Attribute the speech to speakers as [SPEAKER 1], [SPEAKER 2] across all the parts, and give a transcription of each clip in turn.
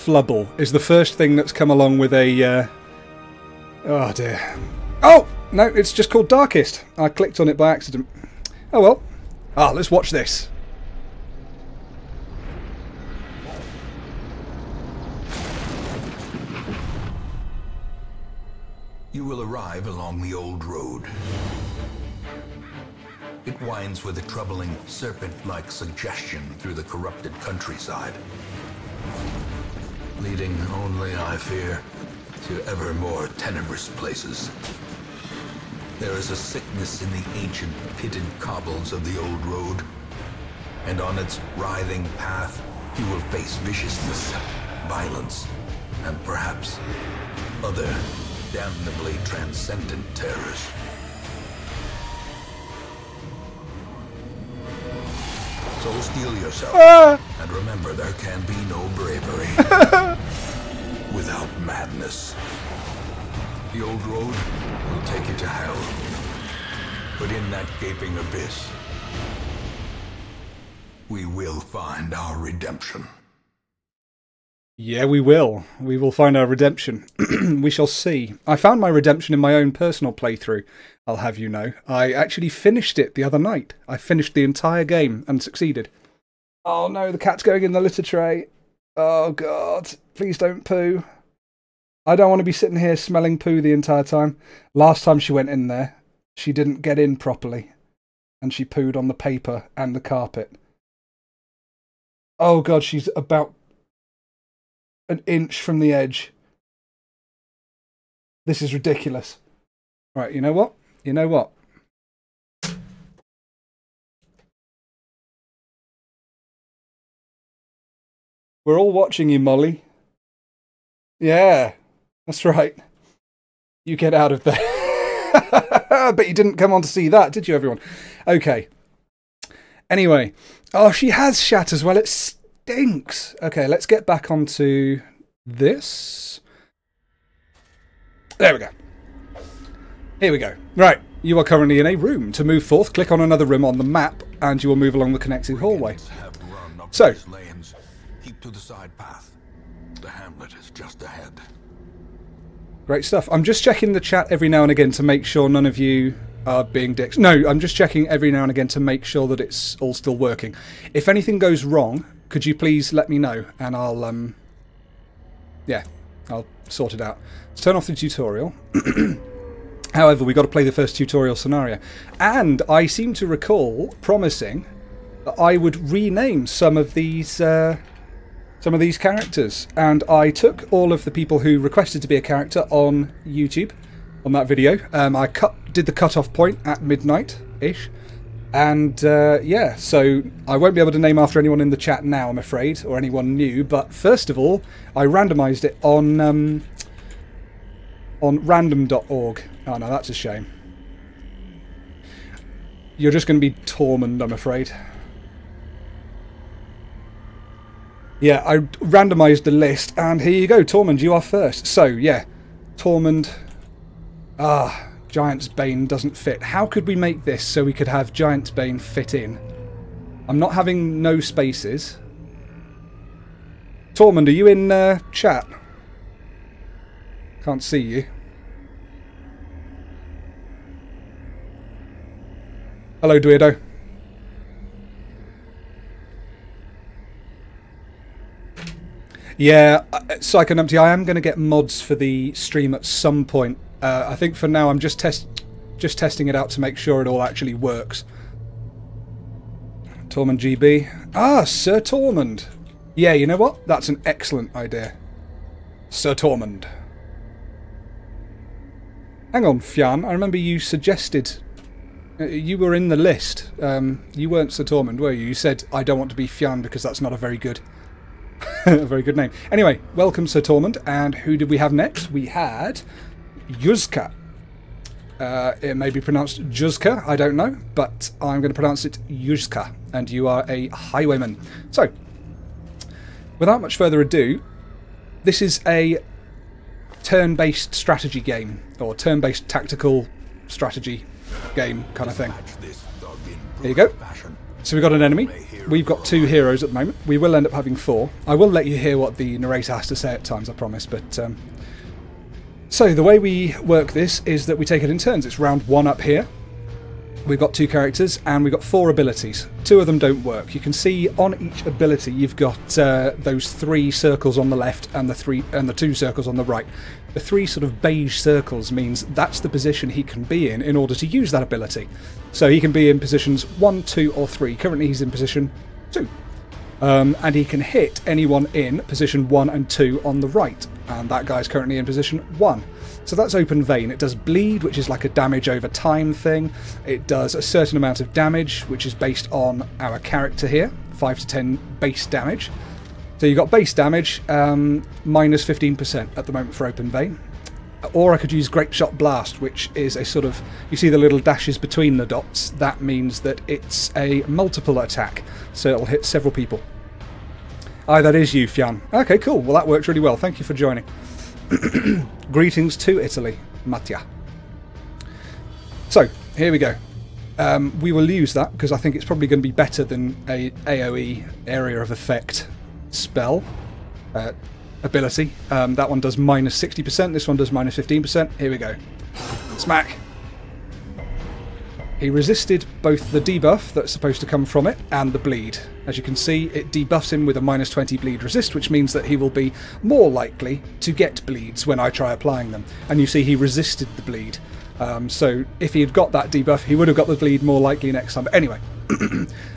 [SPEAKER 1] flubble is the first thing that's come along with a... Oh dear. Oh! No, it's just called Darkest. I clicked on it by accident. Oh well. Ah, let's watch this.
[SPEAKER 2] You will arrive along the old road. It winds with a troubling serpent-like suggestion through the corrupted countryside, leading only, I fear, to ever more tenebrous places. There is a sickness in the ancient pitted cobbles of the old road, and on its writhing path you will face viciousness, violence, and perhaps other damnably transcendent terrors. So steel yourself, and remember there can be no bravery without madness. The old road will take you to hell, but in that gaping abyss, we will find our redemption.
[SPEAKER 1] Yeah, we will. We will find our redemption. We shall see. I found my redemption in my own personal playthrough, I'll have you know. I actually finished it the other night. I finished the entire game and succeeded. Oh no, the cat's going in the litter tray. Oh god, please don't poo. I don't want to be sitting here smelling poo the entire time. Last time she went in there, she didn't get in properly. And she pooed on the paper and the carpet. Oh god, she's about an inch from the edge. This is ridiculous. Right, you know what? You know what? We're all watching you, Molly. Yeah, that's right. You get out of there. But you didn't come on to see that, did you, everyone? Okay. Anyway. Oh, she has shat as well. It stinks. Okay, let's get back onto this. There we go. Here we go. Right, you are currently in a room. To move forth, click on another room on the map, and you will move along the connecting hallway. So,
[SPEAKER 2] keep to the side path. The hamlet is just ahead.
[SPEAKER 1] Great stuff. I'm just checking the chat every now and again to make sure none of you are being dicks. No, I'm just checking every now and again to make sure that it's all still working. If anything goes wrong, could you please let me know, and I'll yeah, I'll sort it out. Let's turn off the tutorial. However, we've got to play the first tutorial scenario. And I seem to recall promising that I would rename some of these characters. And I took all of the people who requested to be a character on YouTube, on that video. I did the cut-off point at midnight-ish. And yeah, so I won't be able to name after anyone in the chat now, I'm afraid, or anyone new. But first of all, I randomised it on random.org. Oh no, that's a shame. You're just going to be Tormund, I'm afraid. Yeah, I randomised the list, and here you go, Tormund, you are first. So, yeah, Tormund. Ah, Giant's Bane doesn't fit. How could we make this so we could have Giant's Bane fit in? I'm not having no spaces. Tormund, are you in chat? Can't see you. Hello, Dweirdo. Yeah, Psychonumpty, I am going to get mods for the stream at some point. I think for now I'm just testing it out to make sure it all actually works. Tormund GB. Ah, Sir Tormund. Yeah, you know what? That's an excellent idea. Sir Tormund. Hang on, Fionn. I remember you suggested... you were in the list. You weren't Sir Tormund, were you? You said, I don't want to be Fionn because that's not a very good... a very good name. Anyway, welcome Sir Tormund. And who did we have next? We had... Yuzka. It may be pronounced Juzka, I don't know. But I'm going to pronounce it Yuzka. And you are a highwayman. So, without much further ado, this is a turn-based strategy game. Or turn-based tactical strategy game kind of thing. Here you go. So we've got an enemy. we've got 2 heroes at the moment. We will end up having 4. I will let you hear what the narrator has to say at times, I promise. But so the way we work this is that we take it in turns. It's round 1 up here. We've got 2 characters and we've got 4 abilities. 2 of them don't work. You can see on each ability you've got those 3 circles on the left and the 2 circles on the right. The 3 sort of beige circles means that's the position he can be in order to use that ability. So he can be in positions 1, 2 or 3. Currently he's in position 2. And he can hit anyone in position 1 and 2 on the right. And that guy's currently in position 1. So that's open vein. It does bleed, which is like a damage over time thing. It does a certain amount of damage, which is based on our character here, 5 to 10 base damage. So you've got base damage, minus 15% at the moment for open vein. Or I could use Grape Shot Blast, which is a sort of, you see the little dashes between the dots, that means that it's a multiple attack, so it'll hit several people. Aye, that is you, Fjan. Okay, cool. Well, that works really well. Thank you for joining. Greetings to Italy, Mattia. So, here we go. We will use that because I think it's probably going to be better than a AoE, Area of Effect spell ability. That one does minus 60%, this one does minus 15%. Here we go. Smack! He resisted both the debuff that's supposed to come from it and the bleed. As you can see, it debuffs him with a minus 20 bleed resist, which means that he will be more likely to get bleeds when I try applying them. And you see he resisted the bleed. So if he had got that debuff, he would have got the bleed more likely next time. But anyway,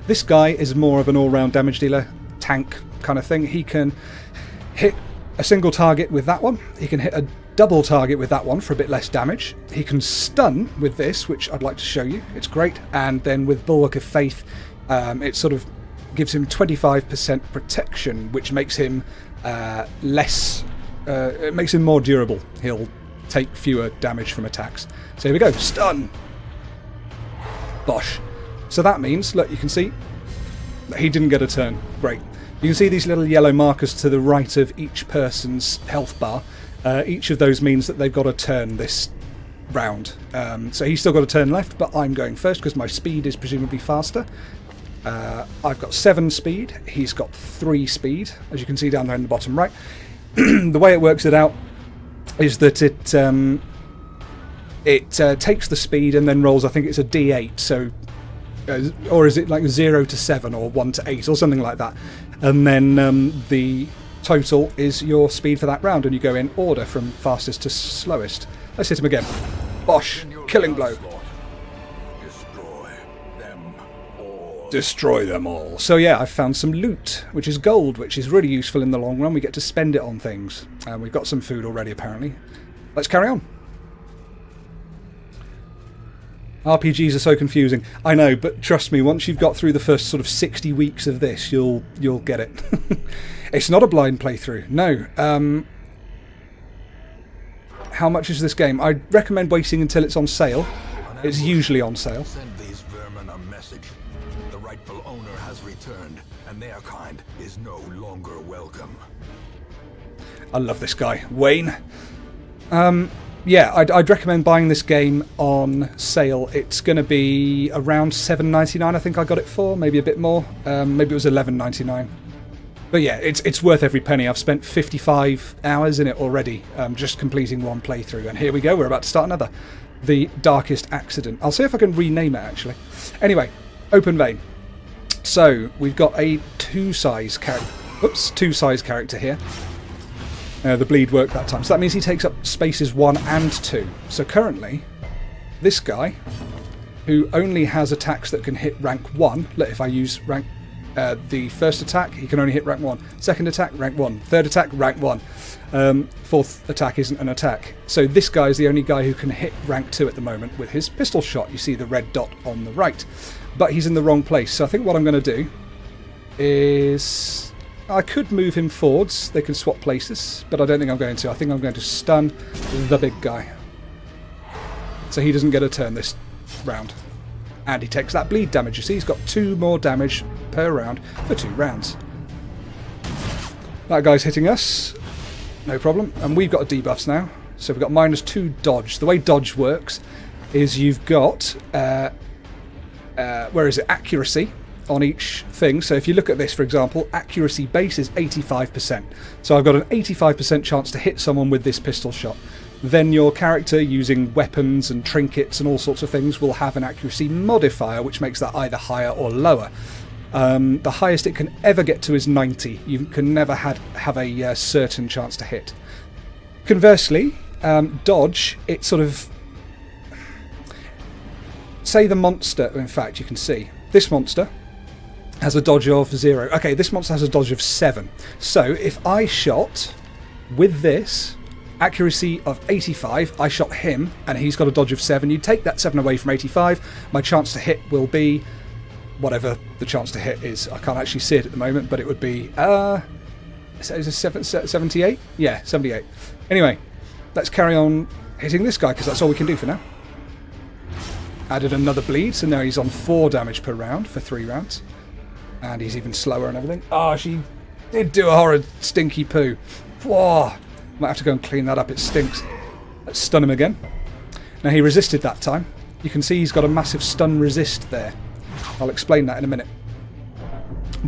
[SPEAKER 1] this guy is more of an all-round damage dealer, tank kind of thing. He can hit a single target with that one. He can hit a double target with that one for a bit less damage. He can stun with this, which I'd like to show you. It's great. And then with Bulwark of Faith, it sort of gives him 25% protection, which makes him it makes him more durable. He'll take fewer damage from attacks. So here we go. Stun! Bosh. So that means, look, you can see he didn't get a turn. Great. You can see these little yellow markers to the right of each person's health bar. Each of those means that they've got a turn this round. So he's still got a turn left, but I'm going first because my speed is presumably faster. I've got 7 speed. He's got 3 speed, as you can see down there in the bottom right. The way it works it out is that it takes the speed and then rolls, I think it's a D8, so or is it like 0 to 7 or 1 to 8 or something like that, and then the total is your speed for that round, and you go in order from fastest to slowest. Let's hit him again. Bosh! Killing blow. Destroy them all. So yeah, I've found some loot, which is gold, which is really useful in the long run. We get to spend it on things. And we've got some food already, apparently. Let's carry on. RPGs are so confusing. I know, but trust me, once you've got through the first sort of 60 weeks of this, you'll get it. It's not a blind playthrough, no. How much is this game? I'd recommend waiting until it's on sale. It's usually on sale.
[SPEAKER 2] Send these vermin a message. The rightful owner has returned, and their kind is no longer welcome.
[SPEAKER 1] I love this guy. Wayne. Yeah, I'd recommend buying this game on sale. It's going to be around $7.99, I think I got it for. Maybe a bit more. Maybe it was $11.99. But yeah, it's worth every penny. I've spent 55 hours in it already, just completing one playthrough. And here we go, we're about to start another. The Darkest Accident. I'll see if I can rename it, actually. Anyway, open vein. So, we've got a two-size character here. The bleed worked that time. So that means he takes up spaces 1 and 2. So currently, this guy, who only has attacks that can hit rank 1, look, if I use rank the first attack, he can only hit rank 1. Second attack, rank 1. Third attack, rank 1. Fourth attack isn't an attack. So this guy is the only guy who can hit rank 2 at the moment with his pistol shot. You see the red dot on the right. But he's in the wrong place. So I think what I'm going to do is... I could move him forwards. They can swap places, but I don't think I'm going to. I think I'm going to stun the big guy. So he doesn't get a turn this round. And he takes that bleed damage. You see, he's got 2 more damage per round for 2 rounds. That guy's hitting us. No problem. And we've got debuffs now. So we've got -2 dodge. The way dodge works is you've got... where is it? Accuracy. on each thing. So if you look at this, for example, accuracy base is 85%. So I've got an 85% chance to hit someone with this pistol shot. Then your character, using weapons and trinkets and all sorts of things, will have an accuracy modifier, which makes that either higher or lower. The highest it can ever get to is 90. You can never have a certain chance to hit. Conversely, dodge, it sort of... Say the monster, in fact, you can see. This monster has a dodge of 0. Okay, this monster has a dodge of 7. So if I shot with this... accuracy of 85, I shot him, and he's got a dodge of 7. You take that 7 away from 85, my chance to hit will be whatever the chance to hit is. I can't actually see it at the moment, but it would be, is it 78? Yeah, 78. Anyway, let's carry on hitting this guy, because that's all we can do for now. Added another bleed, so now he's on 4 damage per round for 3 rounds. And he's even slower and everything. Oh, she did do a horrid stinky poo. Whoa. Might have to go and clean that up, it stinks. Let's stun him again. Now he resisted that time. You can see he's got a massive stun resist there. I'll explain that in a minute.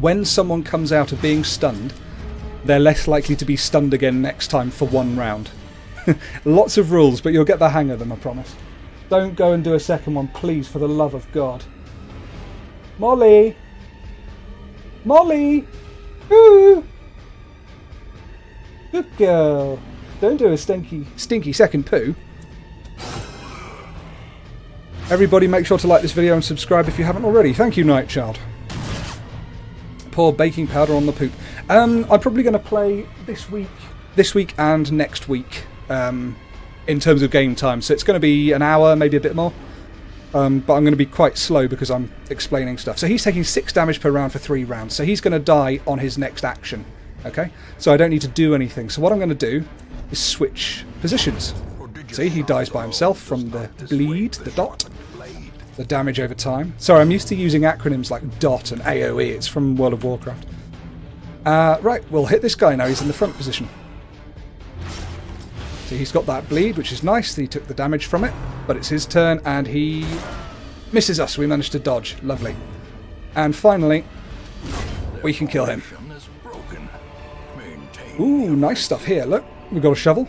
[SPEAKER 1] When someone comes out of being stunned, they're less likely to be stunned again next time for 1 round. Lots of rules, but you'll get the hang of them, I promise. Don't go and do a second one, please, for the love of God. Molly! Molly! Ooh! Good girl. Don't do a stinky second poo. Everybody make sure to like this video and subscribe if you haven't already. Thank you, Nightchild. Pour baking powder on the poop. I'm probably going to play this week and next week in terms of game time. So it's going to be an hour, maybe a bit more. But I'm going to be quite slow because I'm explaining stuff. So he's taking 6 damage per round for 3 rounds. So he's going to die on his next action. Okay, so I don't need to do anything. So what I'm going to do is switch positions. See, he dies by himself from the bleed, the dot, the damage over time. Sorry, I'm used to using acronyms like DOT and AOE. It's from World of Warcraft. Right, we'll hit this guy now. He's in the front position. See, he's got that bleed, which is nice. He took the damage from it, but it's his turn, and he misses us. We managed to dodge. Lovely. And finally, we can kill him. Ooh, nice stuff here. Look, we've got a shovel.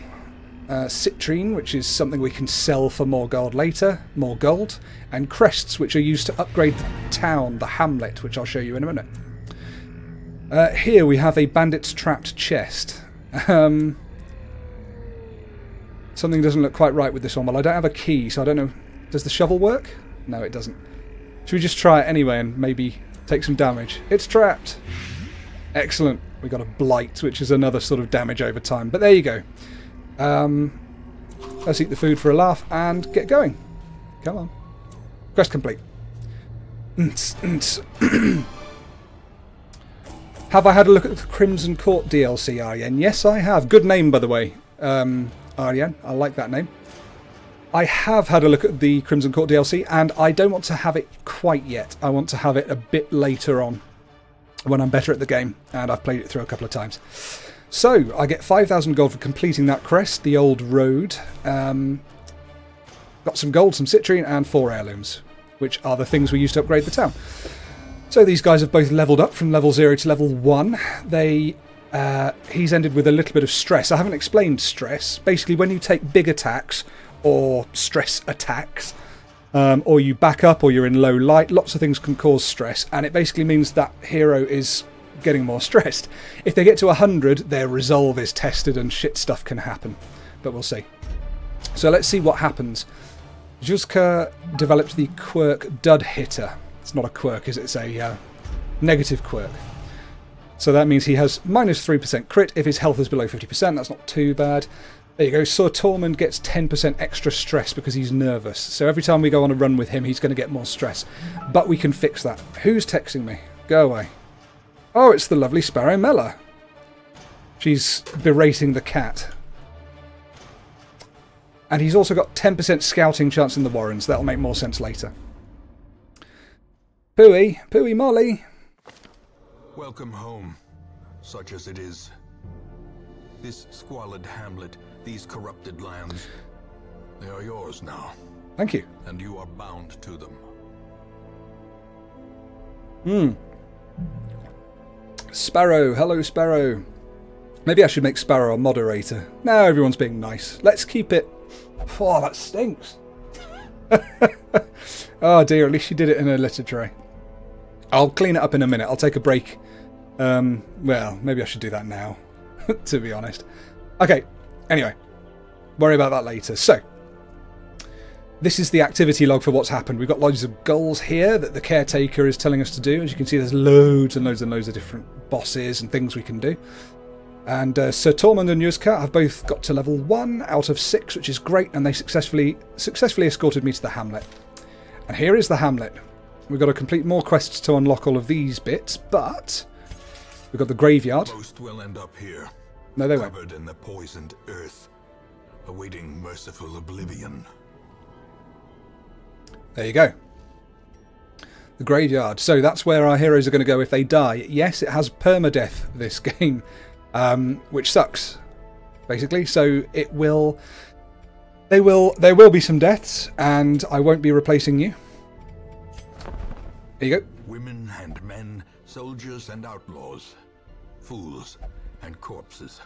[SPEAKER 1] Citrine, which is something we can sell for more gold later. More gold. And crests, which are used to upgrade the town, the hamlet, which I'll show you in a minute. Here we have a bandit's trapped chest. Something doesn't look quite right with this one. Well, I don't have a key, so I don't know. Does the shovel work? No, it doesn't. Should we just try it anyway and maybe take some damage? It's trapped. Excellent. We got a blight, which is another sort of damage over time. But there you go. Let's eat the food for a laugh and get going. Come on. Quest complete. Have I had a look at the Crimson Court DLC, Aryen? Yes, I have. Good name, by the way, Aryen. I like that name. I have had a look at the Crimson Court DLC, and I don't want to have it quite yet. I want to have it a bit later on, when I'm better at the game, and I've played it through a couple of times. So, I get 5,000 gold for completing that crest, the old road. Got some gold, some citrine, and 4 heirlooms, which are the things we use to upgrade the town. So these guys have both leveled up from level 0 to level 1. He's ended with a little bit of stress. I haven't explained stress. Basically, when you take big attacks, or stress attacks, or you back up, or you're in low light, lots of things can cause stress, and it basically means that hero is getting more stressed. If they get to 100, their resolve is tested and shit stuff can happen. But we'll see. So let's see what happens. Juzka developed the quirk Dud Hitter. It's not a quirk, is it? It's a negative quirk. So that means he has minus 3% crit if his health is below 50%. That's not too bad. There you go. Sir Tormund gets 10% extra stress because he's nervous. So every time we go on a run with him, he's going to get more stress. But we can fix that. Who's texting me? Go away. Oh, it's the lovely Sparrow Mella. She's berating the cat. And he's also got 10% scouting chance in the Warrens. That'll make more sense later. Pooey. Pooey Molly.
[SPEAKER 2] Welcome home, such as it is. This squalid hamlet, these corrupted lands, they are yours now.
[SPEAKER 1] Thank you.
[SPEAKER 2] And you are bound to them.
[SPEAKER 1] Sparrow. Hello, Sparrow. Maybe I should make Sparrow a moderator. No, everyone's being nice. Let's keep it... Oh, that stinks. Oh dear, at least she did it in a litter tray. I'll clean it up in a minute. I'll take a break. Well, maybe I should do that now, to be honest. Okay, anyway. Worry about that later. So, this is the activity log for what's happened. We've got loads of goals here that the caretaker is telling us to do. As you can see, there's loads and loads and loads of different bosses and things we can do. And Sir Tormund and Yuzka have both got to level 1 out of 6, which is great, and they successfully escorted me to the hamlet. And here is the hamlet. We've got to complete more quests to unlock all of these bits, but we've got the graveyard.
[SPEAKER 2] Most will end up here.
[SPEAKER 1] No, they won't.
[SPEAKER 2] Covered in the poisoned earth, awaiting merciful oblivion.
[SPEAKER 1] There you go. The graveyard. So that's where our heroes are going to go if they die. Yes, it has permadeath, this game, which sucks, basically. So it will... There will be some deaths, and I won't be replacing you. There you go.
[SPEAKER 2] Women and men, soldiers and outlaws, fools and corpses.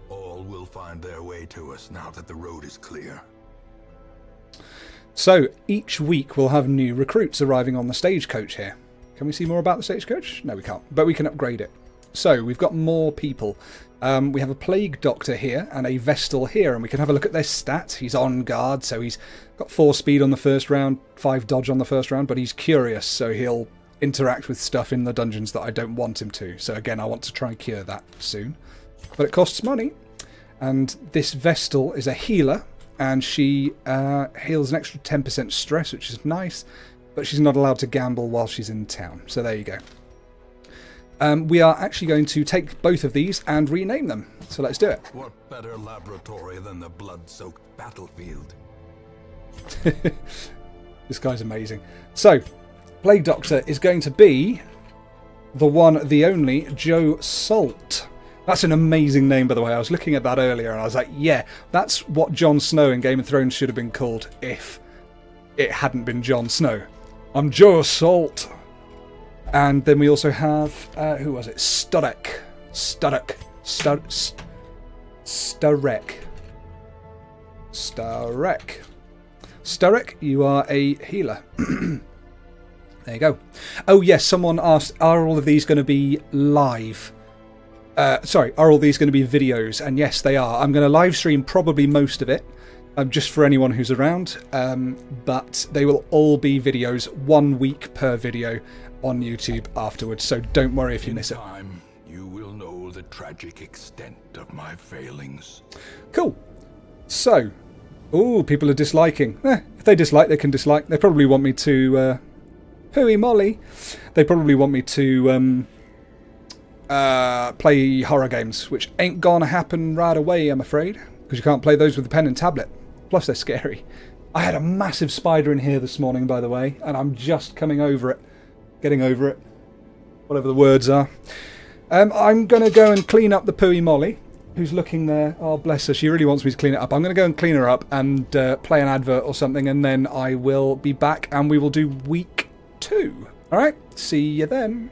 [SPEAKER 2] All will find their way to us now that the road is clear.
[SPEAKER 1] So, each week we'll have new recruits arriving on the stagecoach here. Can we see more about the stagecoach? No, we can't, but we can upgrade it. So, we've got more people. We have a Plague Doctor here and a Vestal here, and we can have a look at their stats. He's on guard, so he's got 4 speed on the first round, 5 dodge on the first round, but he's curious, so he'll interact with stuff in the dungeons that I don't want him to. So again, I want to try and cure that soon. But it costs money. And this Vestal is a healer, and she heals an extra 10% stress, which is nice, but she's not allowed to gamble while she's in town. So there you go. We are actually going to take both of these and rename them. So let's do it.
[SPEAKER 2] What better laboratory than the blood-soaked battlefield?
[SPEAKER 1] This guy's amazing. So, Plague Doctor is going to be the one, the only, Joe Salt. That's an amazing name, by the way. I was looking at that earlier and I was like, yeah, that's what Jon Snow in Game of Thrones should have been called if it hadn't been Jon Snow. I'm Joe Salt. And then we also have, who was it? Sturek. Sturek, you are a healer. There you go. Oh yes, someone asked, are all of these going to be live? Sorry, are all these going to be videos? And yes, they are. I'm going to live stream probably most of it, just for anyone who's around. But they will all be videos, 1 week per video on YouTube afterwards. So don't worry if you miss it.
[SPEAKER 2] You will know the tragic extent of my failings.
[SPEAKER 1] Cool. So, ooh, people are disliking. If they dislike, they can dislike. They probably want me to... Hooey Molly. They probably want me to play horror games, which ain't gonna happen right away, I'm afraid, because you can't play those with a pen and tablet. Plus, they're scary. I had a massive spider in here this morning, by the way, and I'm just coming over it. Getting over it. Whatever the words are. I'm going to go and clean up the Pooey Molly, who's looking there. Oh, bless her. She really wants me to clean it up. I'm going to go and clean her up and play an advert or something, and then I will be back and we will do week 2. Alright, see you then.